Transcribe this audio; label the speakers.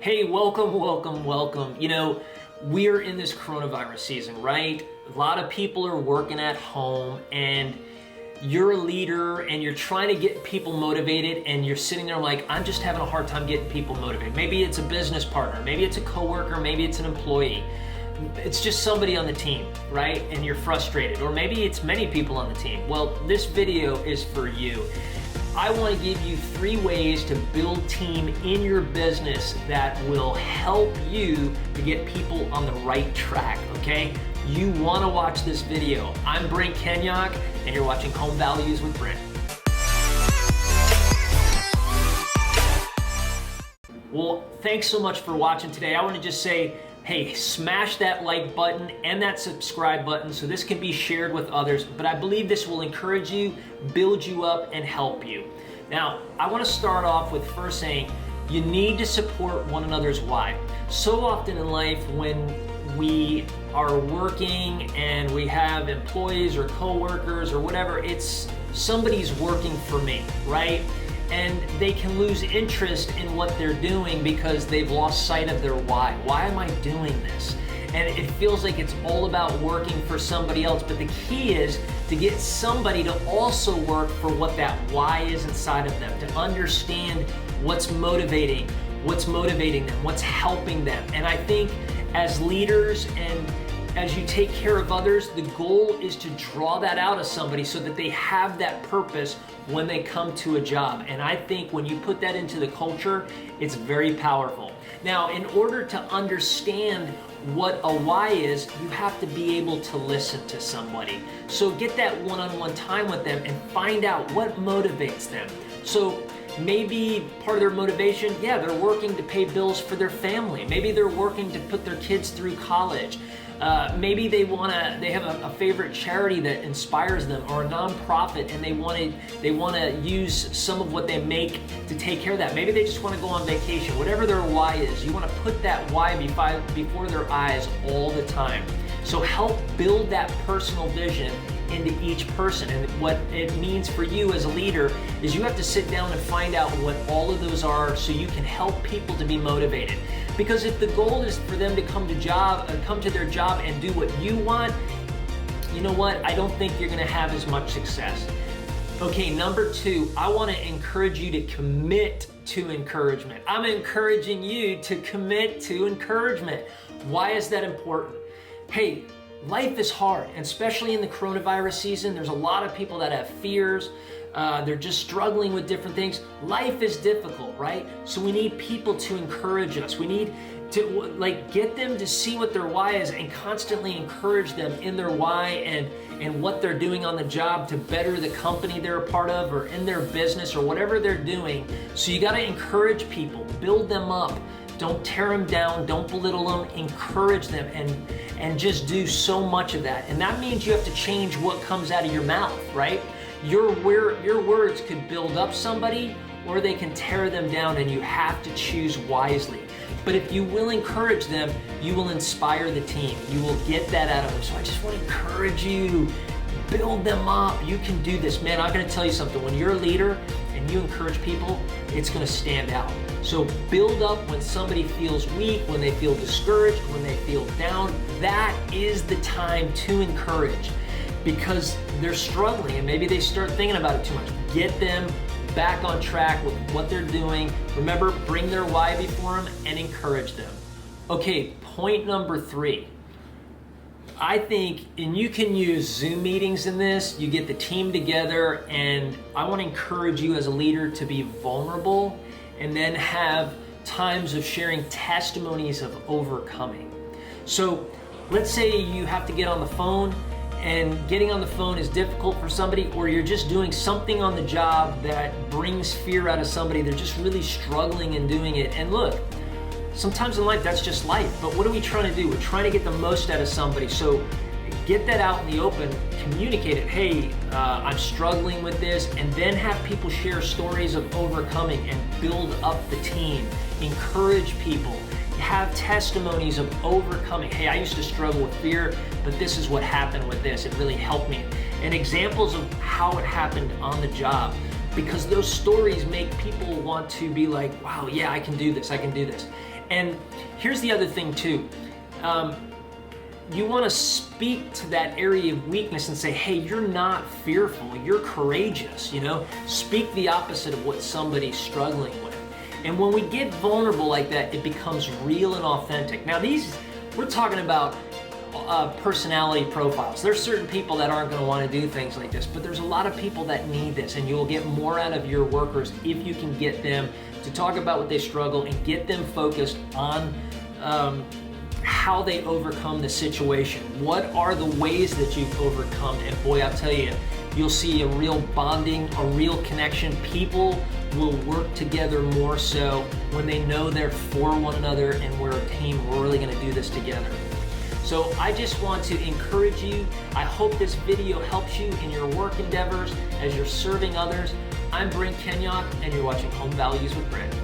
Speaker 1: Hey, welcome. We're in this coronavirus season, right? A lot of people are working at home and you're a leader and you're trying to get people motivated and you're sitting there like, I'm just having a hard time getting people motivated. Maybe it's a business partner, maybe it's a coworker, maybe it's an employee. It's just somebody on the team, right? And you're frustrated, or maybe it's many people on the team. Well, this video is for you. I want to give you 3 ways to build team in your business that will help you to get people on the right track, okay? You want to watch this video. I'm Brent Kenyock, and you're watching Home Values with Brent. Well, thanks so much for watching today. I want to just say, hey, smash that like button and that subscribe button so this can be shared with others. But I believe this will encourage you, build you up, and help you. Now, I want to start off with first saying you need to support one another's why. So often in life when we are working and we have employees or coworkers or whatever, it's somebody's working for me, right? And they can lose interest in what they're doing because they've lost sight of their why. Why am I doing this? And it feels like it's all about working for somebody else, but the key is to get somebody to also work for what that why is inside of them, to understand what's motivating them, what's helping them. And I think as leaders and as you take care of others, the goal is to draw that out of somebody so that they have that purpose when they come to a job. And I think when you put that into the culture, it's very powerful. Now, in order to understand what a why is, you have to be able to listen to somebody. So get that one-on-one time with them and find out what motivates them. So maybe part of their motivation, they're working to pay bills for their family. Maybe they're working to put their kids through college. Maybe they have a favorite charity that inspires them, or a nonprofit, and they want to use some of what they make to take care of that. Maybe they just want to go on vacation. Whatever their why is, you want to put that why before their eyes all the time. So help build that personal vision into each person. And what it means for you as a leader is you have to sit down and find out what all of those are so you can help people to be motivated. Because if the goal is for them to come to their job and do what you want, you know what? I don't think you're going to have as much success. Okay, number 2, I want to encourage you to commit to encouragement. I'm encouraging you to commit to encouragement. Why is that important? Hey, life is hard, and especially in the coronavirus season, there's a lot of people that have fears. They're just struggling with different things. Life is difficult, right? So we need people to encourage us. We need to get them to see what their why is and constantly encourage them in their why and what they're doing on the job to better the company they're a part of, or in their business, or whatever they're doing. So you got to encourage people, build them up. Don't tear them down, don't belittle them, encourage them, and just do so much of that. And that means you have to change what comes out of your mouth, right? Your words could build up somebody or they can tear them down, and you have to choose wisely. But if you will encourage them, you will inspire the team. You will get that out of them. So I just want to encourage you, build them up. You can do this. Man, I'm going to tell you something. When you're a leader and you encourage people, it's going to stand out. So build up when somebody feels weak, when they feel discouraged, when they feel down. That is the time to encourage, because they're struggling and maybe they start thinking about it too much. Get them back on track with what they're doing. Remember, bring their why before them and encourage them. Okay, point number 3. I think, and you can use Zoom meetings in this, you get the team together, and I want to encourage you as a leader to be vulnerable and then have times of sharing testimonies of overcoming. So let's say you have to get on the phone, and getting on the phone is difficult for somebody, or you're just doing something on the job that brings fear out of somebody. They're just really struggling in doing it. And look, sometimes in life, that's just life. But what are we trying to do? We're trying to get the most out of somebody. So get that out in the open, communicate it. Hey, I'm struggling with this, and then have people share stories of overcoming and build up the team. Encourage people. Have testimonies of overcoming. Hey, I used to struggle with fear, but this is what happened with this. It really helped me. And examples of how it happened on the job. because those stories make people want to be like, wow, yeah, I can do this, I can do this. And here's the other thing too. You want to speak to that area of weakness and say, hey, you're not fearful, you're courageous, you know? Speak the opposite of what somebody's struggling with. And when we get vulnerable like that, it becomes real and authentic. Now we're talking about personality profiles. There's certain people that aren't going to want to do things like this, but there's a lot of people that need this, and you'll get more out of your workers if you can get them to talk about what they struggle and get them focused on how they overcome the situation. What are the ways that you've overcome? And boy, I'll tell you, you'll see a real bonding, a real connection. People will work together more so when they know they're for one another and we're a team. We're really going to do this together. So I just want to encourage you. I hope this video helps you in your work endeavors as you're serving others. I'm Brent Kenyok, and you're watching Home Values with Brent.